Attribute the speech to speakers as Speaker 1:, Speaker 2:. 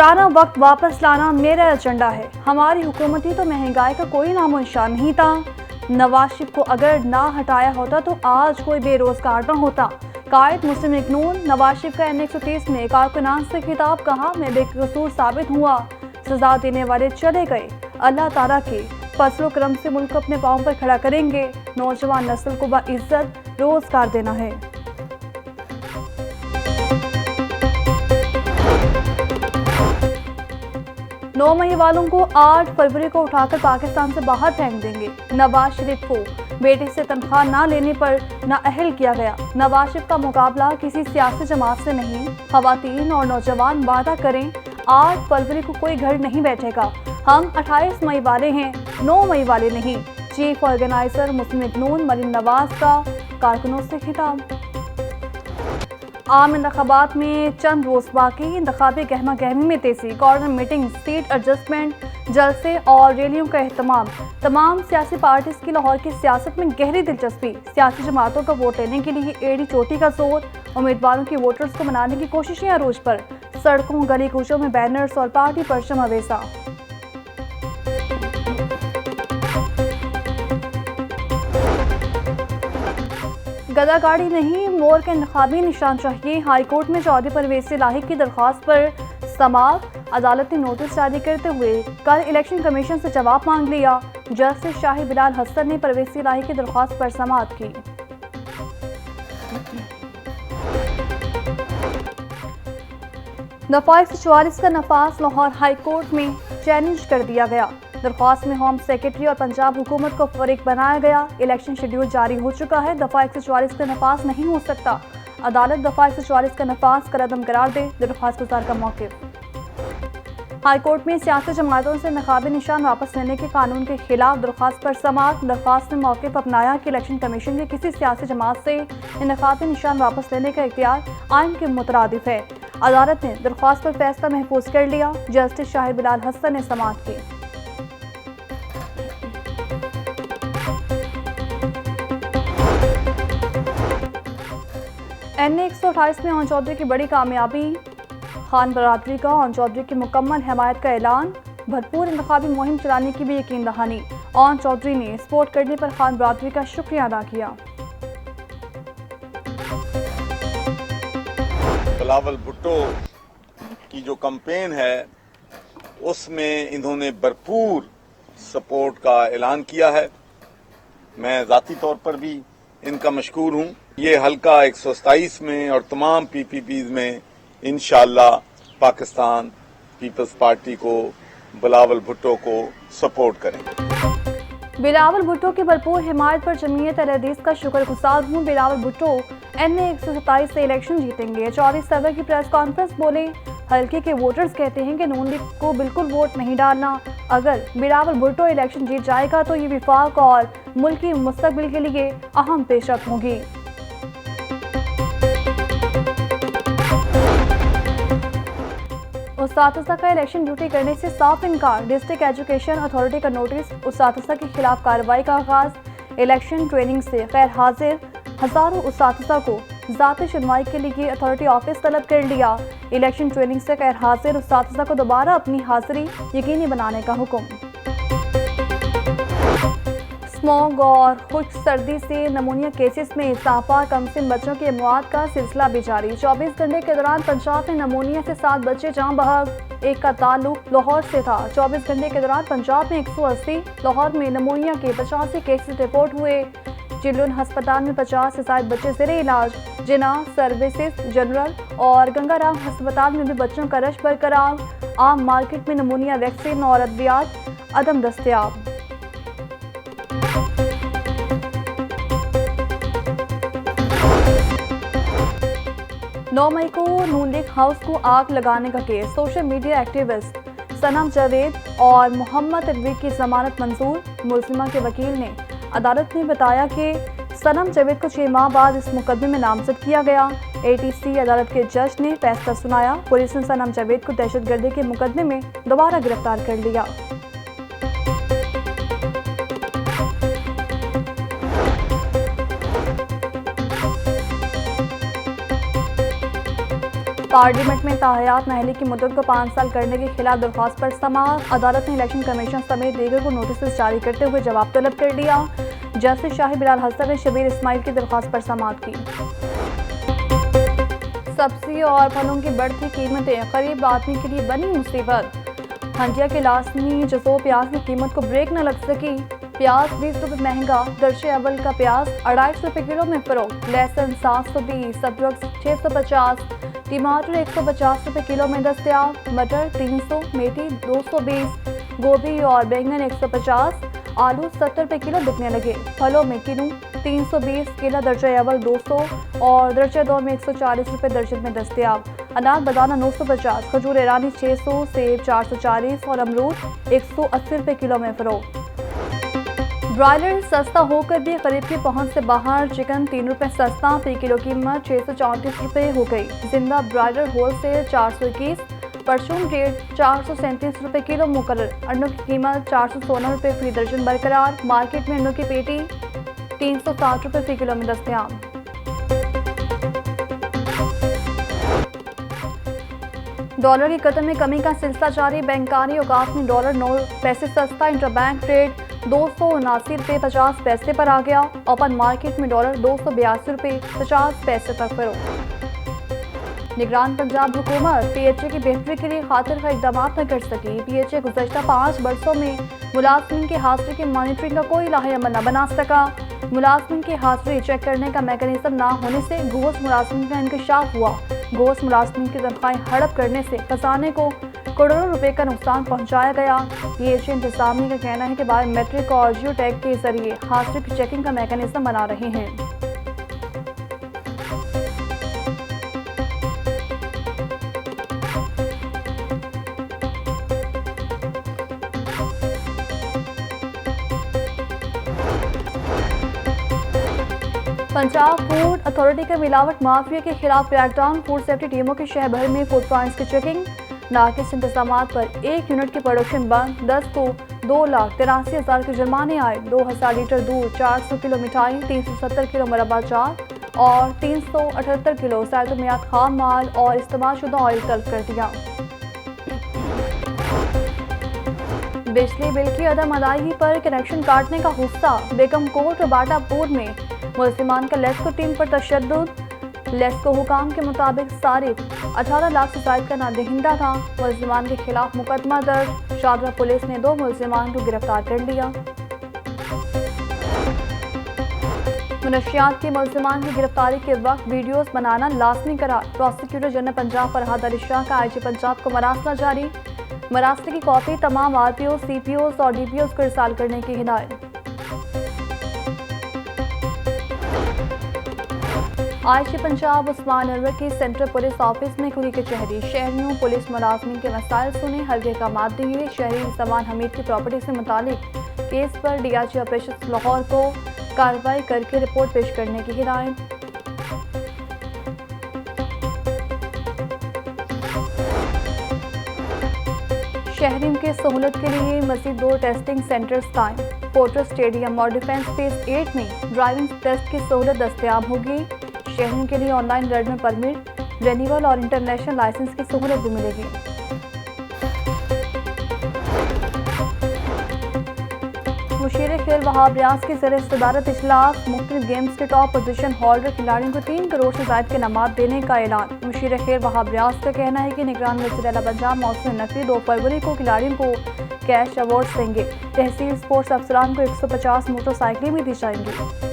Speaker 1: पुराना वक्त वापस लाना मेरा एजेंडा है। हमारी हुकूमत ही तो महंगाई का कोई नामो निशान नहीं था। नवाज शरीफ को अगर ना हटाया होता तो आज कोई बेरोजगार न होता। कायद मुस्लिम लीग नून नवाज शरीफ का N130 में कारकुनान से खिताब, कहा मैं बेकसूर साबित हुआ, सजा देने वाले चले गए। अल्लाह ताला के फजल करम से मुल्क अपने पाँव पर खड़ा करेंगे। नौजवान नस्ल को बाइज्जत रोजगार देना है। 9 मई वालों को 8 फरवरी को उठाकर पाकिस्तान से बाहर फेंक देंगे। नवाज शरीफ को बेटे से तनख्वाह ना लेने पर नाअहल किया गया। नवाज शरीफ का मुकाबला किसी सियासी जमात से नहीं। खवातीन और नौजवान वादा करें 8 फरवरी को कोई घर नहीं बैठेगा। हम 28 मई वाले हैं, 9 मई वाले नहीं। चीफ ऑर्गेनाइजर मुस्लिम लीग नून मरीम नवाज का कारकुनों से खिताब। आम इंतखाबात में चंद रोज बाकी, इंतखाबी गहमा गहमी में तेजी। कॉर्नर मीटिंग, सीट एडजस्टमेंट, जलसे और रैलियों का एहतमाम। तमाम सियासी पार्टीज की लाहौर की सियासत में गहरी दिलचस्पी। सियासी जमातों का वोट लेने के लिए एड़ी चोटी का जोर। उम्मीदवारों की वोटर्स को मनाने की कोशिशें अरूज पर। सड़कों गली कूचों में बैनर्स और पार्टी परचम अवेसा। गदा गाड़ी नहीं, मोर का इंतखाबी निशान चाहिए। हाईकोर्ट में चौधरी परवेज इलाही की दरख्वास्त पर समाअत। अदालत ने नोटिस जारी करते हुए कल इलेक्शन कमीशन से जवाब मांग लिया। जस्टिस शाही बिलाल हसन ने परवेज इलाही की दरख्वास्त पर समाअत की। दफा 144 का नफाज लाहौर हाईकोर्ट में चैलेंज कर दिया गया। दरख्वास्त में होम सेक्रेटरी और पंजाब हुकूमत को फरीक बनाया गया। इलेक्शन शेड्यूल जारी हो चुका है। दफा 144 का नफाज नहीं हो सकता। अदालत दफा 144 का नफाज करदम करार दे। दरख्वास्त गुजार का मौक़िफ़। हाईकोर्ट में सियासी जमातों से इंतखाबी निशान वापस लेने के कानून के खिलाफ दरख्वास्त पर समाअत। दरख्वास्त में मौक़िफ़ अपनाया कि इलेक्शन कमीशन के किसी सियासी जमात से इंतखाबी निशान वापस लेने का इख्तियार आइन के मुतरादिफ है। अदालत ने दरख्वास्त पर फैसला महफूज कर लिया। जस्टिस शाही बिलाल हसन ने समाअत की। N128 में ओन चौधरी की बड़ी कामयाबी। खान बरादरी का ओन चौधरी की मुकम्मल हिमायत का ऐलान। भरपूर इंतखाबी मुहिम चलाने की भी यकीन दहानी। ओन चौधरी ने सपोर्ट करने पर खान बरादरी का शुक्रिया अदा किया।
Speaker 2: बिलावल भुट्टो की जो कैंपेन है उसमें इन्होंने भरपूर सपोर्ट का ऐलान किया है। मैं जाती तौर पर भी इनका मशकूर हूँ। ये हल्का 127 में और तमाम PPPs में इंशाअल्लाह पाकिस्तान पीपल्स पार्टी को बिलावल भुट्टो को सपोर्ट करेंगे।
Speaker 1: बिलावल भुट्टो की भरपूर हिमायत पर जमीयत अहले हदीस का शुक्रगुजार हूँ। बिलावल भुट्टो N127 से इलेक्शन जीतेंगे। 24 फरवरी की प्रेस कॉन्फ्रेंस बोले, हल्के के वोटर्स कहते हैं कि नून लीग को बिल्कुल वोट नहीं डालना। अगर बिलावल भुट्टो इलेक्शन जीत जाएगा तो ये विफाक और मुल्क की मुस्तकबिल के लिए अहम पेशरफ होगी। उस्ताद का इलेक्शन ड्यूटी करने से साफ इनकार। डिस्ट्रिक्ट एजुकेशन अथॉरिटी का नोटिस। उस्ताद के खिलाफ कार्रवाई का आगाज। इलेक्शन ट्रेनिंग से गैर हाजिर हजारों उस्ताद को ज़ाती सुनवाई के लिए अथॉरिटी ऑफिस तलब कर लिया। इलेक्शन ट्रेनिंग से गैर हाजिर उस्ताद को दोबारा अपनी हाजिरी यकीनी बनाने का हुक्म। स्मॉग और खुश्क सर्दी से नमूनिया केसेस में इजाफा। कमसिन बच्चों की मौत का सिलसिला भी जारी। 24 घंटे के दौरान पंजाब में नमूनिया से 7 बच्चे जान बहक। एक का ताल्लुक लाहौर से था। 24 घंटे के दौरान पंजाब में 180, लाहौर में नमूनिया के 85 केसेस रिपोर्ट हुए। चिल्ड्रन अस्पताल में 50 से ज्यादा बच्चे ज़ेरे इलाज। जिना सर्विसेज जनरल और गंगाराम अस्पताल में भी बच्चों का रश बरकरार। आम मार्केट में नमूनिया वैक्सीन और अद्वियात अदम दस्तयाब। नौ मई को नून लीग हाउस को आग लगाने का केस। सोशल मीडिया एक्टिविस्ट सनम जावेद और मोहम्मद तनवीर की जमानत मंजूर। मुलजिमा के वकील ने अदालत में बताया कि सनम जावेद को 6 माह बाद इस मुकदमे में नामजद किया गया। ATC अदालत के जज ने फैसला सुनाया। पुलिस ने सनम जावेद को दहशतगर्दी के मुकदमे में दोबारा गिरफ्तार कर लिया। पार्लियामेंट में ताहयात नाअहली की मुद्दत को 5 साल करने के खिलाफ दरख्वास्त पर समाअत। अदालत ने इलेक्शन कमीशन समेत दीगर को नोटिस जारी करते हुए जवाब तलब कर लिया। जस्टिस शाही बिलाल हसन ने शबीर इस्माइल की दरख्वास्त पर समाअत की। सब्जी और फलों की बढ़ती कीमतें गरीब आदमी के लिए बनी मुसीबत। हंडिया के लाजमी जसो प्याज की कीमत को ब्रेक न लग सकी। प्याज 20 रुपये महंगा, दर्जे अव्वल का प्याज 250 रुपये किलो में फरोख्त। लहसुन 720, अदरक 650, टमाटर 150 रुपये किलो में दस्तयाब। मटर 300, मेथी 220, गोभी और बैंगन 150, आलू 70 रुपये किलो बिकने लगे। फलों में किनू 320, केला दर्जा अव्वल 200 और दर्जा 2 में 140 रुपये दर्जन में दस्तयाब। अनार बदाना 950, खजूर ईरानी 600, सेब 440 और अमरूद 180 रुपये किलो में फरोख्त। ब्रॉयलर सस्ता होकर भी गरीब की पहुंच से बाहर। चिकन 3 रुपये सस्ता, फी किलो कीमत 634 रुपये हो गई। जिंदा ब्रॉयलर होलसेल 421, परचून रेट 437 रुपये किलो मुकर्रर। अंडों की कीमत 416 रुपये फी दर्जन बरकरार। मार्केट में अंडों की पेटी 360 रुपये फी किलो में दस्तयाब। डॉलर की कदर में कमी का सिलसिला जारी। बैंकानी औकात में डॉलर 9 पैसे सस्ता। इंटरबैंक रेट 279 रुपये 50 पैसे पर आ गया। ओपन मार्केट में डॉलर 282 रुपये 50 पैसे तक फरोख्त। निगरान पंजाब हुकूमत पीएचए की बेहतरी के लिए खातिर का इकदाम न कर सकी। पीएचए गुज़श्ता 5 बरसों में मुलाजमिन की हाजिरी की मॉनिटरिंग का कोई लाहेअमल न बना सका। मुलाजमिन की हाजिरी चेक करने का मैकेनिज्म ना होने से घोष मुलाजमिन का इंकशाफ हुआ। घोष मुलाजमिन की तनख्वाहें हड़प करने से खजाने को करोड़ों रुपए का नुकसान पहुंचाया गया। पीएचए इंतजामिया का कहना है कि बायोमेट्रिक और जियो टैग के जरिए हाजिरी की चेकिंग का मैकेनिज्म बना रहे हैं। पंजाब फूड अथॉरिटी के मिलावट माफिया के खिलाफ क्रैकडाउन। फूड सेफ्टी टीमों के शहर भर में फूड पॉइंट्स की चेकिंग। नाकिस इंतजामात पर 1 यूनिट की प्रोडक्शन बंद। 10 को 2,83,000 के जुर्माने आए। 2,000 लीटर दूध, 400 किलो मिठाई, 370 किलो मुरब्बा जात और 378 किलो सैतुमियात खाम माल और इस्तेमालशुदा ऑयल तलब कर दिया। बिजली बिल की अदम अदायगी पर कनेक्शन काटने का गुस्सा। बेगम कोट और बाटापुर में मुलजिमान का लेस्को टीम पर तशद्दुद। लेस्को हुकाम के मुताबिक सारिफ 18 लाख से जायद का नादहिंदा था। मुलजिमान के खिलाफ मुकदमा दर्ज। शादरा पुलिस ने 2 मुलजिमान को गिरफ्तार कर लिया। मुनशियात के मुलजिमान की गिरफ्तारी के वक्त वीडियोस बनाना लाजमी करार। प्रोसिक्यूटर जनरल पंजाब फरहाद अली शाह का आईजी पंजाब को मरासला जारी। मरासले की कॉपी तमाम आरपीओ, सीपीओ और डीपीओ को इरसाल करने की हिदायत। आईजी पंजाब उस्मान अनवर की सेंट्रल पुलिस ऑफिस में खुली कचहरी। शहरियों पुलिस मुलाजमीन के मसाइल सुने, हल्के इक़दामात दिए। शहरी समान हमीद की प्रॉपर्टी से मुतालिक केस पर डीआईजी ऑपरेशन लाहौर को कार्रवाई करके रिपोर्ट पेश करने की हिदायत। शहरियों की सहूलत के लिए मज़ीद 2 टेस्टिंग सेंटर्स कायम। पोर्टर स्टेडियम और डिफेंस फेज 8 में ड्राइविंग टेस्ट की सहूलत दस्तयाब होगी। शहरियों के लिए ऑनलाइन लर्नर परमिट, रेन्यूअल और इंटरनेशनल लाइसेंस की सहूलत भी मिलेगी। मुशीर खेल वहाब रियाज की ज़रिए सदारत इजलास। मुख्तलिफ गेम्स के टॉप पोजीशन होल्डर खिलाड़ियों को 3 करोड़ से ज़ायद के इनामात देने का ऐलान। मुशीर खेल वहाब रियाज का कहना है कि निगरान वज़ीर आला पंजाब मोहसिन नकवी 2 फरवरी को खिलाड़ियों को कैश अवार्ड देंगे। तहसील स्पोर्ट्स अफसरान को 150 मोटरसाइकिलें भी दी जाएंगी।